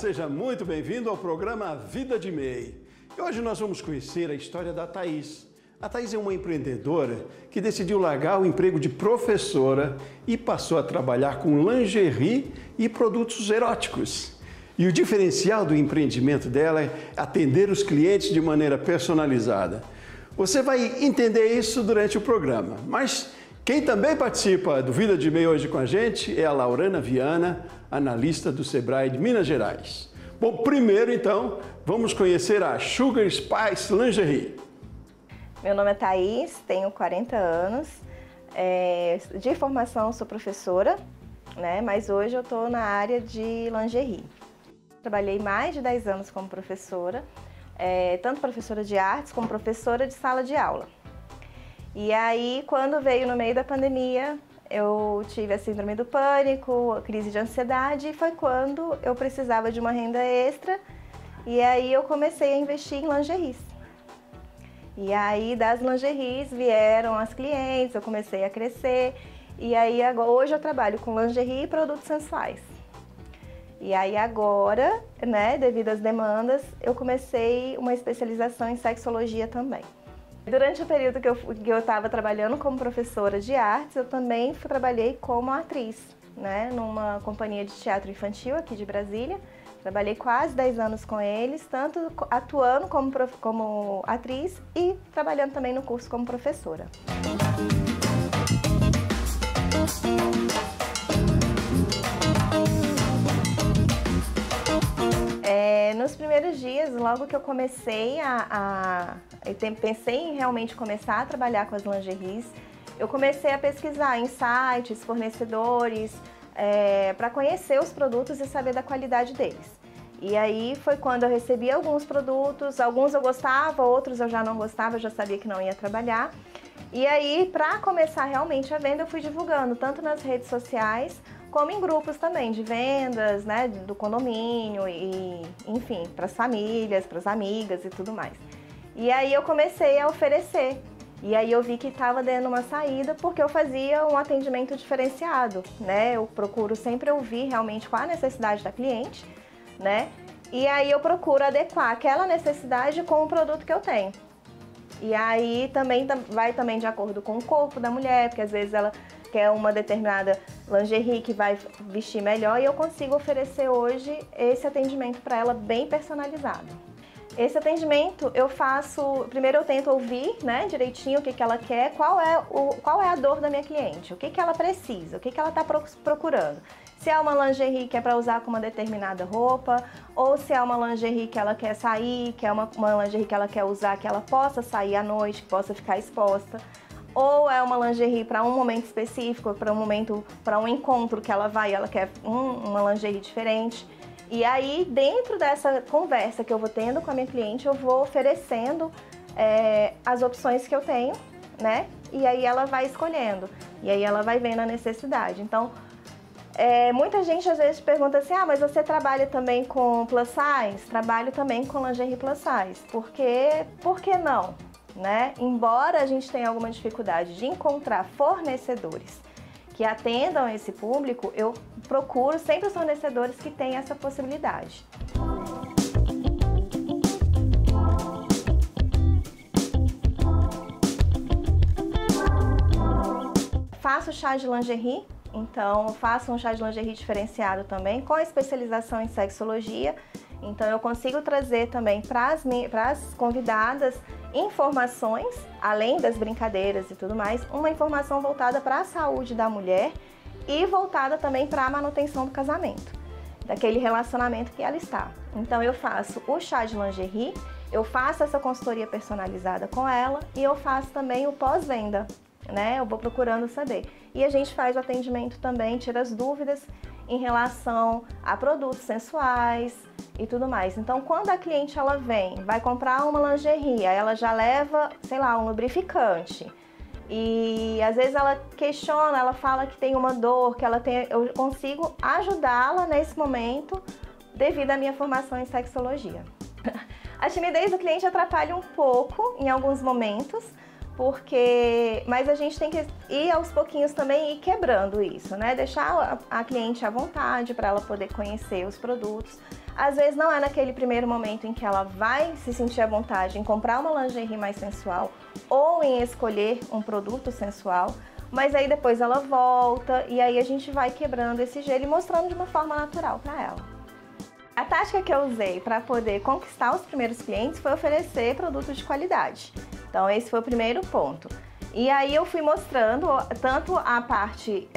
seja muito bem-vindo ao programa Vida de MEI. E hoje nós vamos conhecer a história da Thaís. A Thaís é uma empreendedora que decidiu largar o emprego de professora e passou a trabalhar com lingerie e produtos eróticos. E o diferencial do empreendimento dela é atender os clientes de maneira personalizada. Você vai entender isso durante o programa, mas quem também participa do Vida de MEI hoje com a gente é a Laurana Viana, analista do Sebrae de Minas Gerais. Bom, primeiro então, vamos conhecer a Sugar Spice Lingerie. Meu nome é Thaís, tenho 40 anos, de formação sou professora, né? Mas hoje eu estou na área de lingerie. Trabalhei mais de 10 anos como professora, tanto professora de artes como professora de sala de aula. E aí, quando veio no meio da pandemia, eu tive a síndrome do pânico, a crise de ansiedade, e foi quando eu precisava de uma renda extra, e aí eu comecei a investir em lingeries. E aí, das lingeries vieram as clientes, eu comecei a crescer, e aí hoje eu trabalho com lingerie e produtos sensuais. E aí agora, né, devido às demandas, eu comecei uma especialização em sexologia também. Durante o período que eu estava trabalhando como professora de artes, eu também trabalhei como atriz, né, numa companhia de teatro infantil aqui de Brasília. Trabalhei quase 10 anos com eles, tanto atuando como atriz e trabalhando também no curso como professora. Nos primeiros dias, logo que eu comecei pensei em realmente começar a trabalhar com as lingeries, eu comecei a pesquisar em sites, fornecedores, para conhecer os produtos e saber da qualidade deles. E aí foi quando eu recebi alguns produtos, alguns eu gostava, outros eu já não gostava, eu já sabia que não ia trabalhar. E aí, para começar realmente a venda, eu fui divulgando tanto nas redes sociais, como em grupos também de vendas, né, do condomínio e, enfim, para as famílias, para as amigas e tudo mais. E aí eu comecei a oferecer. E aí eu vi que estava dando uma saída porque eu fazia um atendimento diferenciado, né? Eu procuro sempre ouvir realmente qual a necessidade da cliente, né? E aí eu procuro adequar aquela necessidade com o produto que eu tenho. E aí também vai também de acordo com o corpo da mulher, porque às vezes ela quer uma determinada lingerie que vai vestir melhor e eu consigo oferecer hoje esse atendimento para ela bem personalizado. Esse atendimento eu faço, primeiro eu tento ouvir, né, direitinho o que ela quer, qual é a dor da minha cliente, o que ela precisa, o que ela está procurando. Se é uma lingerie que é para usar com uma determinada roupa, ou se é uma lingerie que ela quer sair, que é uma lingerie que ela quer usar, que ela possa sair à noite, que possa ficar exposta. Ou é uma lingerie para um momento específico, para um encontro que ela quer uma lingerie diferente. E aí, dentro dessa conversa que eu vou tendo com a minha cliente, eu vou oferecendo as opções que eu tenho, né? E aí ela vai escolhendo, e aí ela vai vendo a necessidade. Então, muita gente às vezes pergunta assim, mas você trabalha também com plus size? Trabalho também com lingerie plus size. Por que não? Né? Embora a gente tenha alguma dificuldade de encontrar fornecedores que atendam esse público, eu procuro sempre os fornecedores que têm essa possibilidade. Faço chá de lingerie, então faço um chá de lingerie diferenciado também, com especialização em sexologia. Então eu consigo trazer também para as convidadas informações, além das brincadeiras e tudo mais, uma informação voltada para a saúde da mulher e voltada também para a manutenção do casamento, daquele relacionamento que ela está. Então eu faço o chá de lingerie, eu faço essa consultoria personalizada com ela e eu faço também o pós-venda, né? Eu vou procurando saber. E a gente faz o atendimento também, tira as dúvidas em relação a produtos sensuais e tudo mais. Então, quando a cliente ela vem, vai comprar uma lingerie, aí ela já leva, sei lá, um lubrificante. E às vezes ela questiona, ela fala que tem uma dor, que ela tem, eu consigo ajudá-la nesse momento devido à minha formação em sexologia. A timidez do cliente atrapalha um pouco em alguns momentos, mas a gente tem que ir aos pouquinhos também e ir quebrando isso, né? Deixar a cliente à vontade para ela poder conhecer os produtos. Às vezes não é naquele primeiro momento em que ela vai se sentir à vontade em comprar uma lingerie mais sensual ou em escolher um produto sensual, mas aí depois ela volta e aí a gente vai quebrando esse gelo e mostrando de uma forma natural para ela. A tática que eu usei para poder conquistar os primeiros clientes foi oferecer produtos de qualidade. Então esse foi o primeiro ponto. E aí eu fui mostrando tanto a parte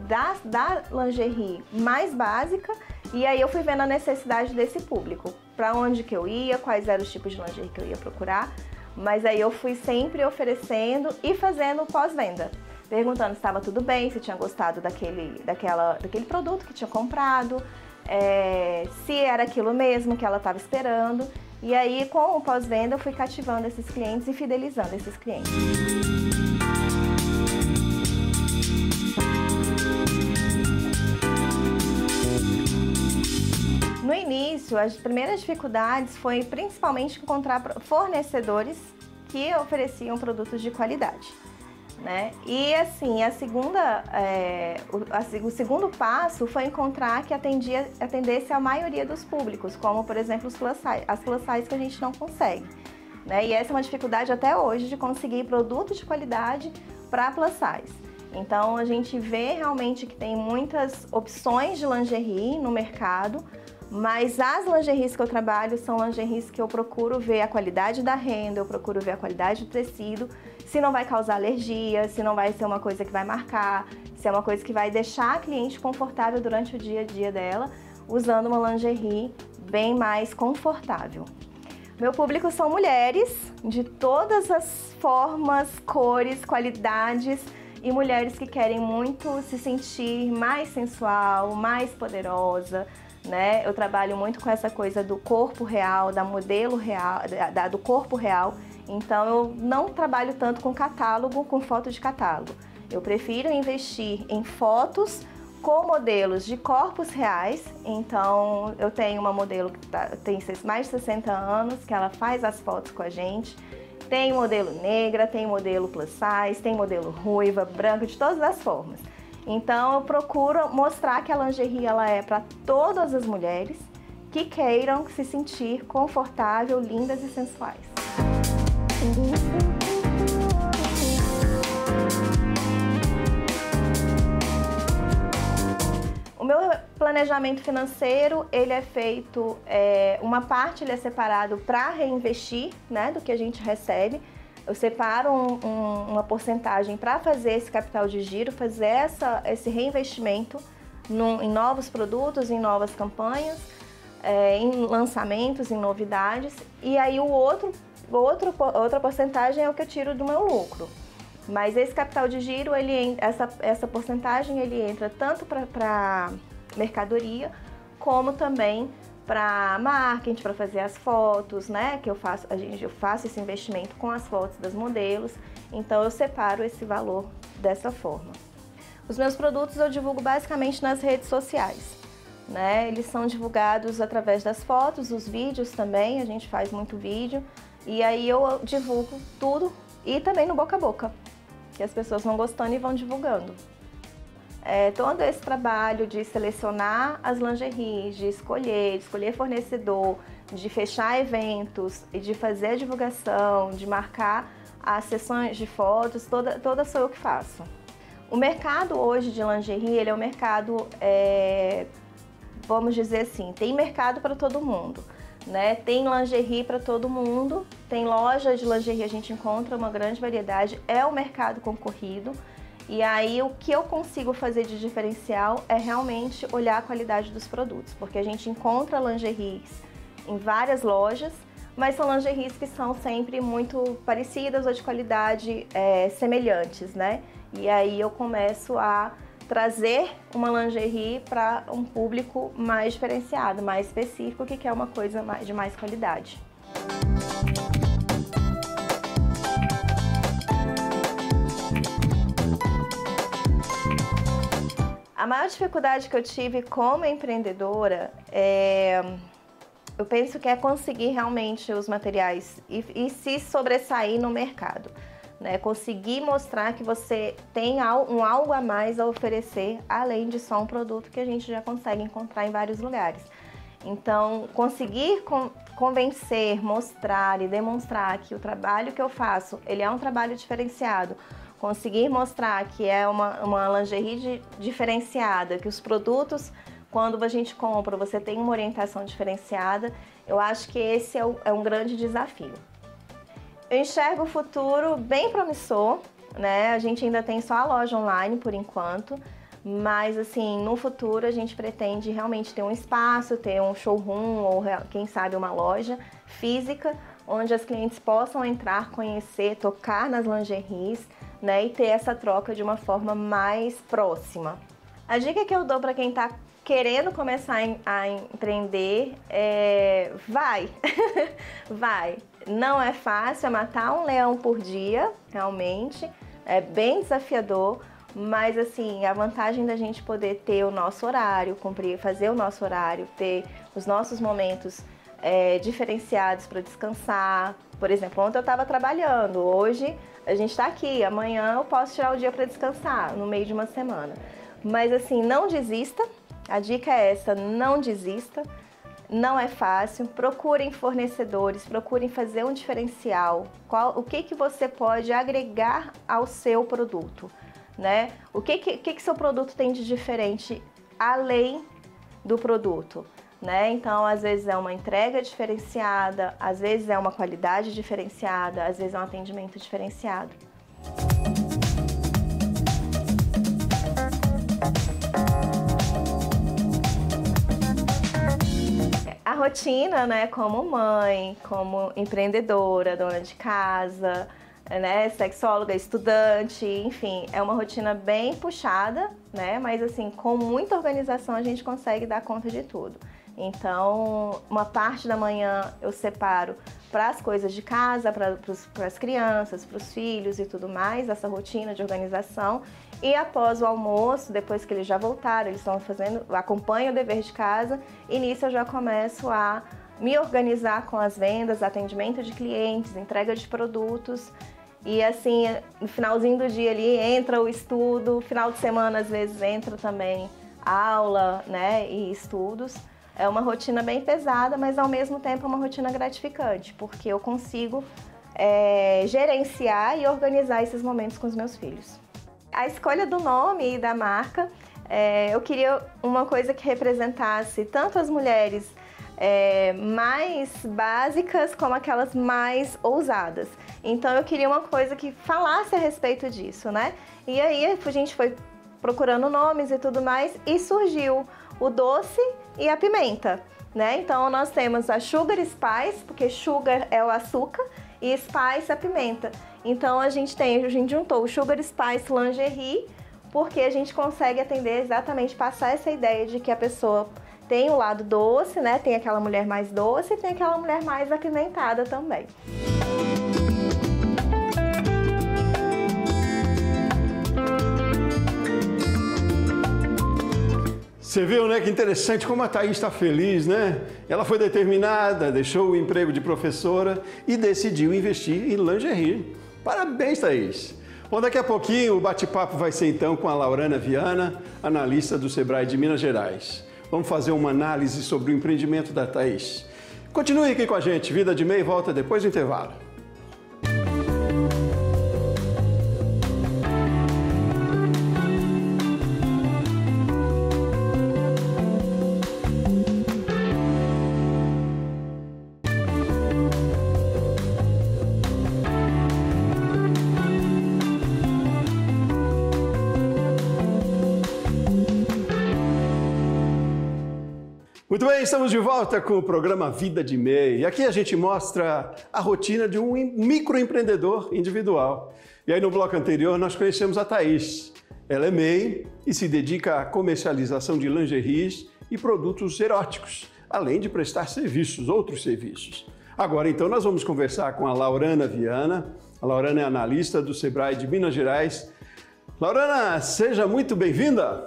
da lingerie mais básica, e aí eu fui vendo a necessidade desse público, para onde que eu ia, quais eram os tipos de lingerie que eu ia procurar, mas aí eu fui sempre oferecendo e fazendo pós-venda, perguntando se estava tudo bem, se tinha gostado daquele produto que tinha comprado, se era aquilo mesmo que ela estava esperando. E aí, com o pós-venda, eu fui cativando esses clientes e fidelizando esses clientes. No início, as primeiras dificuldades foi principalmente encontrar fornecedores que ofereciam produtos de qualidade, né? E assim, o segundo passo foi encontrar que atendesse a maioria dos públicos, como por exemplo as plus size que a gente não consegue, né? E essa é uma dificuldade até hoje de conseguir produtos de qualidade para plus size. Então a gente vê realmente que tem muitas opções de lingerie no mercado, mas as lingeries que eu trabalho são lingeries que eu procuro ver a qualidade da renda, eu procuro ver a qualidade do tecido, se não vai causar alergia, se não vai ser uma coisa que vai marcar, se é uma coisa que vai deixar a cliente confortável durante o dia a dia dela, usando uma lingerie bem mais confortável. Meu público são mulheres de todas as formas, cores, qualidades, e mulheres que querem muito se sentir mais sensual, mais poderosa, né? Eu trabalho muito com essa coisa do corpo real, da modelo real, do corpo real. Então eu não trabalho tanto com catálogo, com foto de catálogo. Eu prefiro investir em fotos com modelos de corpos reais. Então eu tenho uma modelo que tem mais de 60 anos, que ela faz as fotos com a gente. Tem modelo negra, tem modelo plus size, tem modelo ruiva, branca, de todas as formas. Então eu procuro mostrar que a lingerie ela é para todas as mulheres que queiram se sentir confortável, lindas e sensuais. O meu planejamento financeiro, ele é feito, uma parte ele é separado para reinvestir, né, do que a gente recebe. Eu separo uma porcentagem para fazer esse capital de giro, fazer esse reinvestimento em novos produtos, em novas campanhas, em lançamentos, em novidades. E aí outra porcentagem é o que eu tiro do meu lucro. Mas esse capital de giro, essa porcentagem, ele entra tanto para mercadoria, como também para marketing, para fazer as fotos, né? Que eu faço esse investimento com as fotos das modelos, então eu separo esse valor dessa forma. Os meus produtos eu divulgo basicamente nas redes sociais, né? Eles são divulgados através das fotos, os vídeos também, a gente faz muito vídeo, e aí eu divulgo tudo e também no boca a boca, que as pessoas vão gostando e vão divulgando. Todo esse trabalho de selecionar as lingeries, de escolher fornecedor, de fechar eventos e de fazer a divulgação, de marcar as sessões de fotos, toda sou eu que faço. O mercado hoje de lingerie, ele é um mercado, vamos dizer assim, tem mercado para todo mundo, né? Tem lingerie para todo mundo, tem loja de lingerie, a gente encontra uma grande variedade, é um mercado concorrido. E aí o que eu consigo fazer de diferencial é realmente olhar a qualidade dos produtos, porque a gente encontra lingeries em várias lojas, mas são lingeries que são sempre muito parecidas ou de qualidade semelhantes, né? E aí eu começo a trazer uma lingerie para um público mais diferenciado, mais específico, que quer uma coisa de mais qualidade. A maior dificuldade que eu tive como empreendedora eu penso que é conseguir realmente os materiais e se sobressair no mercado, né? Conseguir mostrar que você tem algo a mais a oferecer, além de só um produto que a gente já consegue encontrar em vários lugares. Então, conseguir convencer, mostrar e demonstrar que o trabalho que eu faço, ele é um trabalho diferenciado, conseguir mostrar que é uma lingerie diferenciada, que os produtos, quando a gente compra, você tem uma orientação diferenciada, eu acho que esse é um grande desafio. Eu enxergo o futuro bem promissor, né? A gente ainda tem só a loja online por enquanto, mas assim, no futuro a gente pretende realmente ter um espaço, ter um showroom ou quem sabe uma loja física, onde as clientes possam entrar, conhecer, tocar nas lingeries, né? E ter essa troca de uma forma mais próxima. A dica que eu dou para quem está querendo começar a empreender é vai, vai. Não é fácil, é matar um leão por dia, realmente, é bem desafiador, mas assim, a vantagem da gente poder ter o nosso horário, fazer o nosso horário, ter os nossos momentos diferenciados para descansar. Por exemplo, ontem eu estava trabalhando, hoje a gente está aqui, amanhã eu posso tirar o dia para descansar, no meio de uma semana. Mas assim, não desista, a dica é essa, não desista. Não é fácil, procurem fornecedores, procurem fazer um diferencial. O que você pode agregar ao seu produto, né? O que seu produto tem de diferente além do produto, né? Então, às vezes é uma entrega diferenciada, às vezes é uma qualidade diferenciada, às vezes é um atendimento diferenciado. A rotina, né, como mãe, como empreendedora, dona de casa, né, sexóloga, estudante, enfim, é uma rotina bem puxada, né, mas assim, com muita organização a gente consegue dar conta de tudo. Então, uma parte da manhã eu separo para as coisas de casa, para as crianças, para os filhos e tudo mais, essa rotina de organização. E após o almoço, depois que eles já voltaram, eles estão acompanham o dever de casa, e nisso eu já começo a me organizar com as vendas, atendimento de clientes, entrega de produtos. E assim, no finalzinho do dia ali entra o estudo, final de semana às vezes entra também aula, né, e estudos. É uma rotina bem pesada, mas ao mesmo tempo é uma rotina gratificante, porque eu consigo gerenciar e organizar esses momentos com os meus filhos. A escolha do nome e da marca, eu queria uma coisa que representasse tanto as mulheres mais básicas como aquelas mais ousadas. Então eu queria uma coisa que falasse a respeito disso, né? E aí a gente foi procurando nomes e tudo mais e surgiu o doce e a pimenta, né? Então nós temos a Sugar Spice, porque sugar é o açúcar e spice a pimenta. Então a gente juntou o Sugar Spice Lingerie, porque a gente consegue atender exatamente, passar essa ideia de que a pessoa tem o lado doce, né? Tem aquela mulher mais doce e tem aquela mulher mais apimentada também. Você viu, né? Que interessante como a Thaís está feliz, né? Ela foi determinada, deixou o emprego de professora e decidiu investir em lingerie. Parabéns, Thaís! Bom, daqui a pouquinho o bate-papo vai ser então com a Laurana Viana, analista do Sebrae de Minas Gerais. Vamos fazer uma análise sobre o empreendimento da Thaís. Continue aqui com a gente, Vida de MEI volta depois do intervalo. Muito bem, estamos de volta com o programa Vida de MEI. Aqui a gente mostra a rotina de um microempreendedor individual. E aí no bloco anterior nós conhecemos a Thaís. Ela é MEI e se dedica à comercialização de lingeries e produtos eróticos, além de prestar outros serviços. Agora então nós vamos conversar com a Laurana Viana. A Laurana é analista do Sebrae de Minas Gerais. Laurana, seja muito bem-vinda!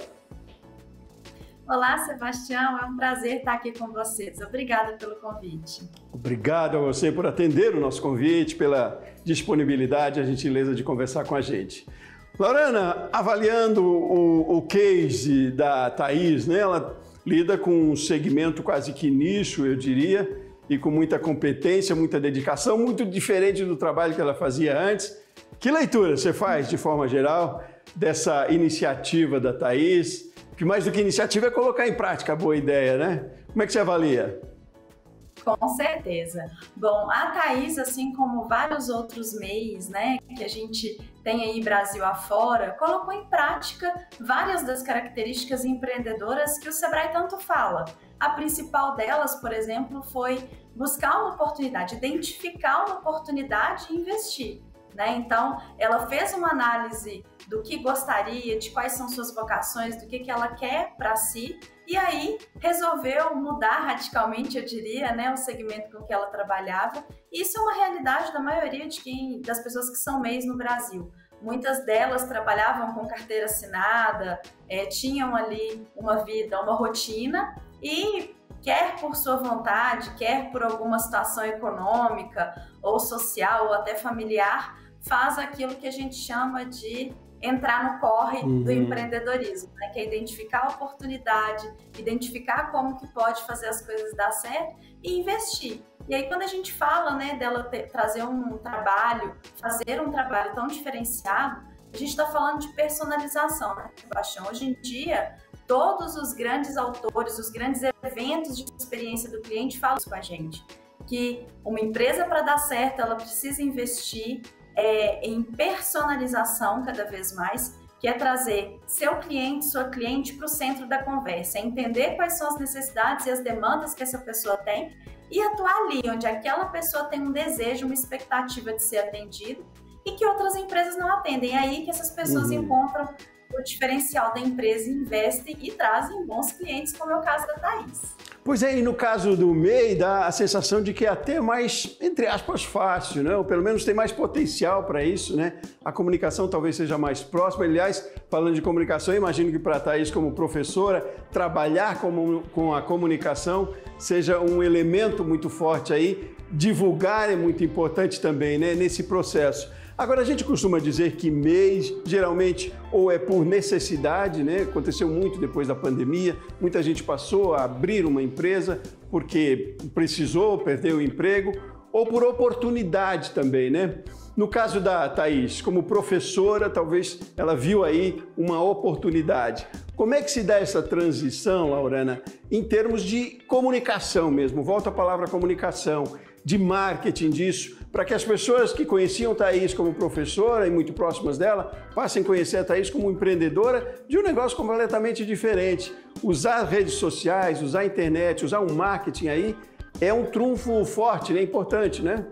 Olá, Sebastião, é um prazer estar aqui com vocês. Obrigada pelo convite. Obrigado a você por atender o nosso convite, pela disponibilidade e a gentileza de conversar com a gente. Laurana, avaliando o case da Thaís, né? Ela lida com um segmento quase que nicho, eu diria, e com muita competência, muita dedicação, muito diferente do trabalho que ela fazia antes. Que leitura você faz, de forma geral, dessa iniciativa da Thaís? Que mais do que iniciativa é colocar em prática a boa ideia, né? Como é que você avalia? Com certeza. Bom, a Thaís, assim como vários outros MEIs, né, que a gente tem aí Brasil afora, colocou em prática várias das características empreendedoras que o Sebrae tanto fala. A principal delas, por exemplo, foi buscar uma oportunidade, identificar uma oportunidade e investir, né? Então, ela fez uma análise do que gostaria, de quais são suas vocações, do que ela quer para si, e aí resolveu mudar radicalmente, eu diria, né, o segmento com que ela trabalhava. Isso é uma realidade da maioria das pessoas que são MEIs no Brasil. Muitas delas trabalhavam com carteira assinada, tinham ali uma vida, uma rotina, e quer por sua vontade, quer por alguma situação econômica ou social ou até familiar, faz aquilo que a gente chama de entrar no corre do empreendedorismo, né? Que é identificar a oportunidade, identificar como que pode fazer as coisas dar certo e investir. E aí quando a gente fala, né, dela trazer um trabalho, fazer um trabalho tão diferenciado, a gente está falando de personalização, né, Sebastião? Hoje em dia, todos os grandes autores, os grandes eventos de experiência do cliente falam isso com a gente, que uma empresa, para dar certo, ela precisa investir em personalização cada vez mais, que é trazer seu cliente, sua cliente para o centro da conversa, entender quais são as necessidades e as demandas que essa pessoa tem e atuar ali onde aquela pessoa tem um desejo, uma expectativa de ser atendido e que outras empresas não atendem. É aí que essas pessoas encontram o diferencial da empresa, investem e trazem bons clientes, como é o caso da Thaís. Pois é, e no caso do MEI, dá a sensação de que é até mais, entre aspas, fácil, né? Ou pelo menos tem mais potencial para isso, né? A comunicação talvez seja mais próxima. Aliás, falando de comunicação, eu imagino que para a Thaís, como professora, trabalhar com a comunicação seja um elemento muito forte aí. Divulgar é muito importante também, né? Nesse processo. Agora, a gente costuma dizer que MEI, geralmente, ou é por necessidade, né? Aconteceu muito depois da pandemia, muita gente passou a abrir uma empresa porque precisou, perdeu o emprego, ou por oportunidade também, né? No caso da Thaís, como professora, talvez ela viu aí uma oportunidade. Como é que se dá essa transição, Laurana, em termos de comunicação mesmo? Volta a palavra comunicação, de marketing disso, para que as pessoas que conheciam Thaís como professora e muito próximas dela passem a conhecer a Thaís como empreendedora de um negócio completamente diferente. Usar redes sociais, usar a internet, usar um marketing aí é um trunfo forte, né? Importante, né?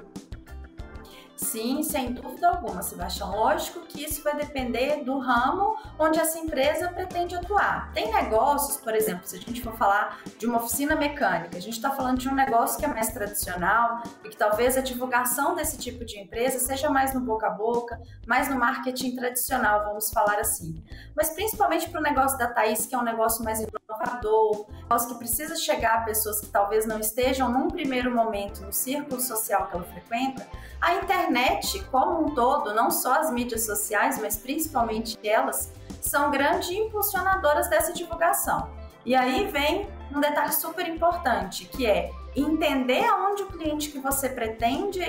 Sim, sem dúvida alguma, Sebastião. Lógico que isso vai depender do ramo onde essa empresa pretende atuar. Tem negócios, por exemplo, se a gente for falar de uma oficina mecânica, a gente está falando de um negócio que é mais tradicional e que talvez a divulgação desse tipo de empresa seja mais no boca a boca, mais no marketing tradicional, vamos falar assim. Mas principalmente para o negócio da Thaís, que é um negócio mais inovador, um negócio que precisa chegar a pessoas que talvez não estejam num primeiro momento no círculo social que ela frequenta, a internet, como um todo, não só as mídias sociais, mas principalmente elas, são grandes impulsionadoras dessa divulgação. E aí vem um detalhe super importante, que é entender aonde o cliente que você pretende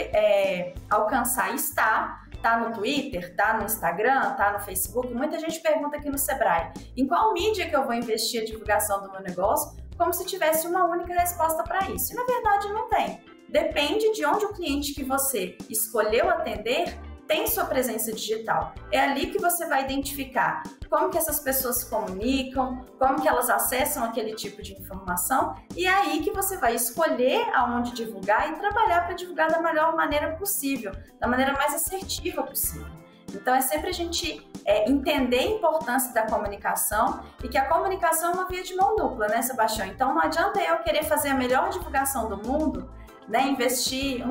alcançar está. Tá no Twitter, tá no Instagram, tá no Facebook. Muita gente pergunta aqui no Sebrae, em qual mídia que eu vou investir a divulgação do meu negócio, como se tivesse uma única resposta para isso. E na verdade não tem. Depende de onde o cliente que você escolheu atender tem sua presença digital. É ali que você vai identificar como que essas pessoas se comunicam, como que elas acessam aquele tipo de informação, e é aí que você vai escolher aonde divulgar e trabalhar para divulgar da melhor maneira possível, da maneira mais assertiva possível. Então é sempre a gente entender a importância da comunicação e que a comunicação é uma via de mão dupla, né, Sebastião? Então não adianta eu querer fazer a melhor divulgação do mundo, né, investir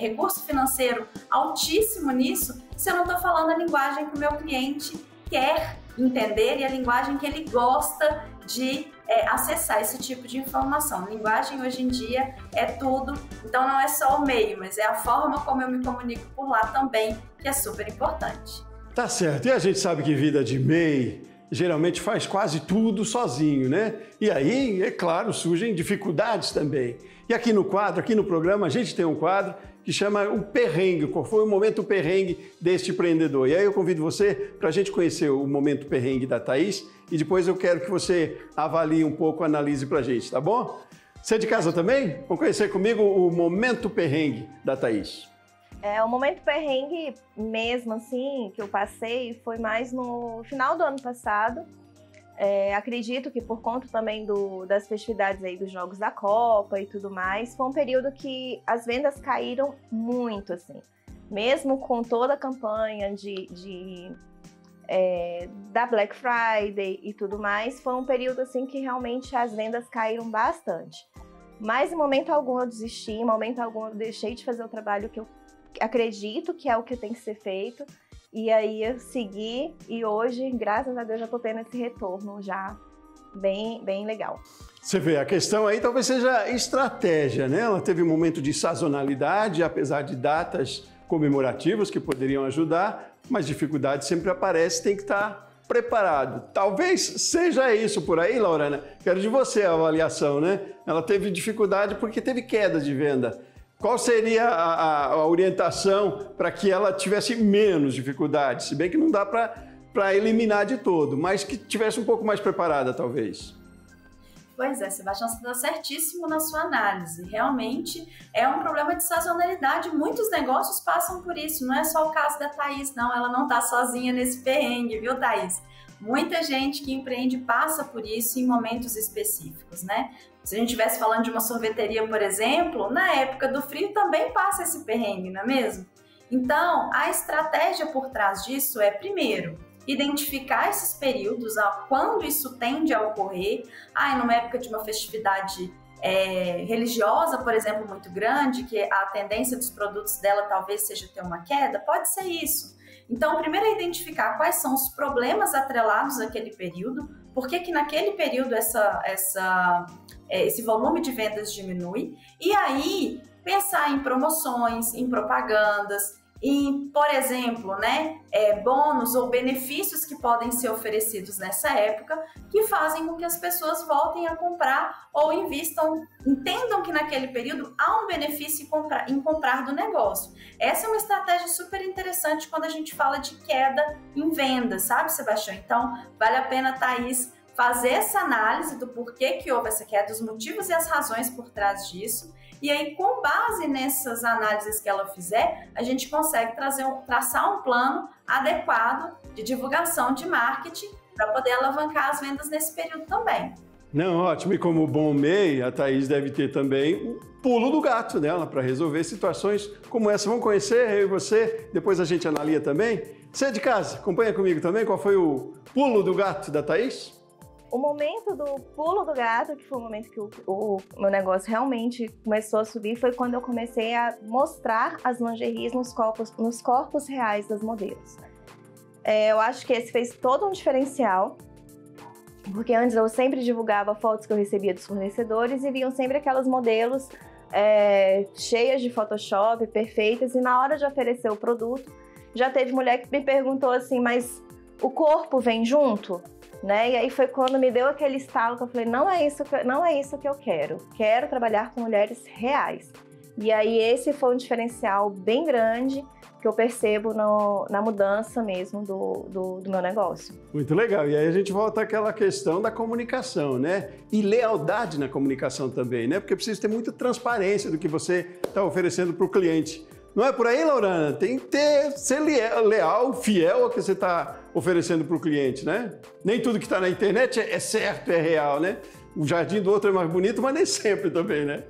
recurso financeiro altíssimo nisso, se eu não estou falando a linguagem que o meu cliente quer entender e a linguagem que ele gosta de acessar esse tipo de informação. Linguagem hoje em dia é tudo, então não é só o meio, mas é a forma como eu me comunico por lá também, que é super importante. Tá certo, e a gente sabe que vida de MEI geralmente faz quase tudo sozinho, né? E aí, é claro, surgem dificuldades também. E aqui no quadro, aqui no programa, a gente tem um quadro que chama o perrengue, qual foi o momento perrengue deste empreendedor. E aí eu convido você para a gente conhecer o momento perrengue da Thaís e depois eu quero que você avalie um pouco, analise para a gente, tá bom? Você é de casa também? Vamos conhecer comigo o momento perrengue da Thaís. O momento perrengue mesmo, assim, que eu passei foi mais no final do ano passado. Acredito que por conta também das festividades aí dos Jogos da Copa e tudo mais, foi um período que as vendas caíram muito, assim. Mesmo com toda a campanha da Black Friday e tudo mais, foi um período assim que realmente as vendas caíram bastante. Mas em momento algum eu desisti, em momento algum eu deixei de fazer o trabalho que eu acredito que é o que tem que ser feito. E aí eu segui e hoje, graças a Deus, já estou tendo esse retorno já bem, bem legal. Você vê, a questão aí talvez seja estratégia, né? Ela teve um momento de sazonalidade, apesar de datas comemorativas que poderiam ajudar, mas dificuldade sempre aparece, tem que estar preparado. Talvez seja isso por aí, Laurana. Quero de você a avaliação, né? Ela teve dificuldade porque teve queda de venda. Qual seria a orientação para que ela tivesse menos dificuldade? Se bem que não dá para eliminar de todo, mas que tivesse um pouco mais preparada, talvez. Pois é, Sebastião, você está certíssimo na sua análise. Realmente é um problema de sazonalidade. Muitos negócios passam por isso. Não é só o caso da Thaís, não. Ela não está sozinha nesse perrengue, viu, Thaís? Muita gente que empreende passa por isso em momentos específicos, né? Se a gente estivesse falando de uma sorveteria, por exemplo, na época do frio também passa esse perrengue, não é mesmo? Então, a estratégia por trás disso é, primeiro, identificar esses períodos, quando isso tende a ocorrer. Numa época de uma festividade religiosa, por exemplo, muito grande, que a tendência dos produtos dela talvez seja ter uma queda, pode ser isso. Então, primeiro é identificar quais são os problemas atrelados àquele período, por que naquele período esse volume de vendas diminui, e aí pensar em promoções, em propagandas, em, por exemplo, bônus ou benefícios que podem ser oferecidos nessa época, que fazem com que as pessoas voltem a comprar ou invistam, entendam que naquele período há um benefício em comprar do negócio. Essa é uma estratégia super interessante quando a gente fala de queda em vendas, sabe, Sebastião? Então, vale a pena, Thaís, fazer essa análise do porquê que houve essa queda, dos motivos e as razões por trás disso. E aí, com base nessas análises que ela fizer, a gente consegue traçar um plano adequado de divulgação de marketing para poder alavancar as vendas nesse período também. Não, ótimo. E como bom MEI, a Thaís deve ter também o pulo do gato dela para resolver situações como essa. Vamos conhecer, eu e você, depois a gente analisa também. Você é de casa, acompanha comigo também. Qual foi o pulo do gato da Thaís? O momento do pulo do gato, que foi o momento que o meu negócio realmente começou a subir, foi quando eu comecei a mostrar as lingeries nos corpos reais das modelos. Eu acho que esse fez todo um diferencial, porque antes eu sempre divulgava fotos que eu recebia dos fornecedores e viam sempre aquelas modelos cheias de Photoshop, perfeitas, e na hora de oferecer o produto, já teve mulher que me perguntou assim, mas o corpo vem junto? Né? E aí foi quando me deu aquele estalo que eu falei, não é isso que eu quero trabalhar com mulheres reais. E aí esse foi um diferencial bem grande que eu percebo na mudança mesmo do meu negócio. Muito legal. E aí a gente volta àquela questão da comunicação, né? E lealdade na comunicação também, né? Porque precisa ter muita transparência do que você está oferecendo para o cliente. Não é por aí, Laurana? Tem que ser leal, fiel ao que você está oferecendo para o cliente, né? Nem tudo que está na internet é certo, é real, né? O jardim do outro é mais bonito, mas nem sempre também, né?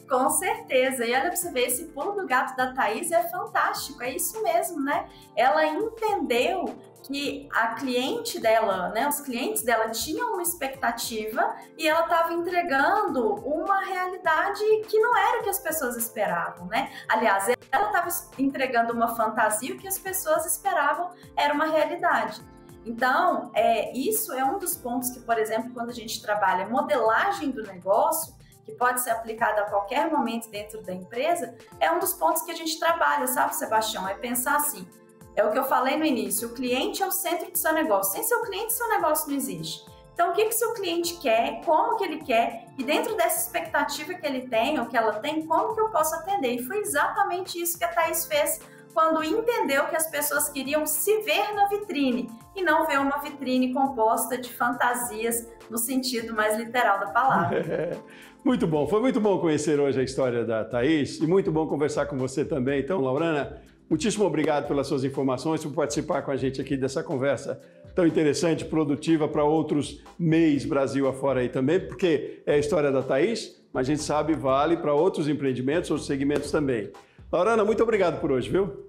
Com certeza. E olha para você ver, esse pulo do gato da Thaís é fantástico, é isso mesmo, né? Ela entendeu que a cliente dela, né, os clientes dela tinham uma expectativa e ela estava entregando uma realidade que não era o que as pessoas esperavam, né? Aliás, ela estava entregando uma fantasia, o que as pessoas esperavam era uma realidade. Então, isso é um dos pontos que, por exemplo, quando a gente trabalha modelagem do negócio, que pode ser aplicado a qualquer momento dentro da empresa, é um dos pontos que a gente trabalha, sabe, Sebastião? É pensar assim, É o que eu falei no início, o cliente é o centro do seu negócio. Sem seu cliente, seu negócio não existe. Então, o que que seu cliente quer, como que ele quer, e dentro dessa expectativa que ele tem, ou que ela tem, como que eu posso atender? E foi exatamente isso que a Thaís fez quando entendeu que as pessoas queriam se ver na vitrine e não ver uma vitrine composta de fantasias no sentido mais literal da palavra. Muito bom, foi muito bom conhecer hoje a história da Thaís e muito bom conversar com você também. Então, Laurana, muitíssimo obrigado pelas suas informações, por participar com a gente aqui dessa conversa tão interessante, produtiva para outros MEIs Brasil afora aí também, porque é a história da Thaís, mas a gente sabe vale para outros empreendimentos, outros segmentos também. Laurana, muito obrigado por hoje, viu?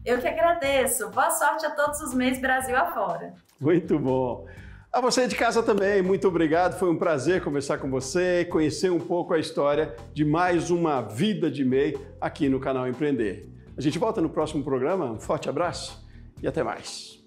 Eu que agradeço. Boa sorte a todos os MEIs Brasil afora. Muito bom. A você de casa também, muito obrigado. Foi um prazer conversar com você, conhecer um pouco a história de mais uma vida de MEI aqui no canal Empreender. A gente volta no próximo programa. Um forte abraço e até mais.